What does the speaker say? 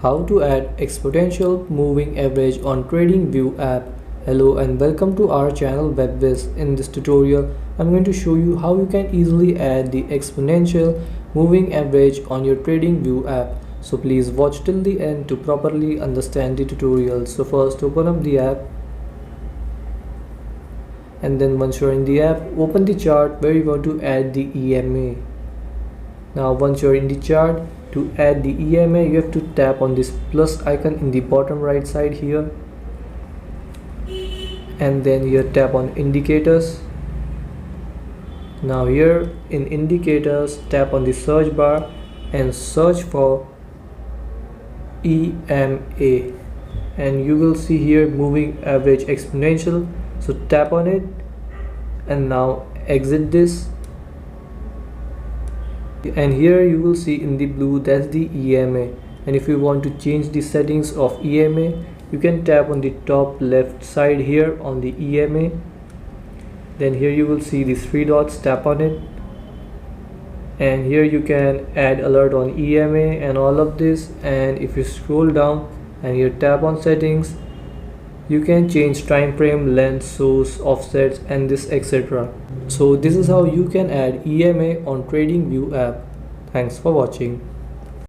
How to add exponential moving average on Tradingview app. Hello and welcome to our channel Whizz. In this tutorial, I'm going to show you how you can easily add the exponential moving average on your Tradingview app. So please watch till the end to properly understand the tutorial. So first open up the app, and then once you're in the app, open the chart where you want to add the EMA. Now once you're in the chart, to add the EMA you have to tap on this plus icon in the bottom right side here, and then here tap on indicators. Now here in indicators, tap on the search bar and search for EMA, and you will see here moving average exponential. So tap on it and now exit this, and here you will see in the blue that's the EMA. And if you want to change the settings of EMA, you can tap on the top left side here on the EMA. Then here you will see the three dots, tap on it, and here you can add alert on EMA and all of this. And if you scroll down and here tap on settings, you can change time frame, length, source, offsets, and this etc. So this is how you can add EMA on Tradingview app. Thanks for watching.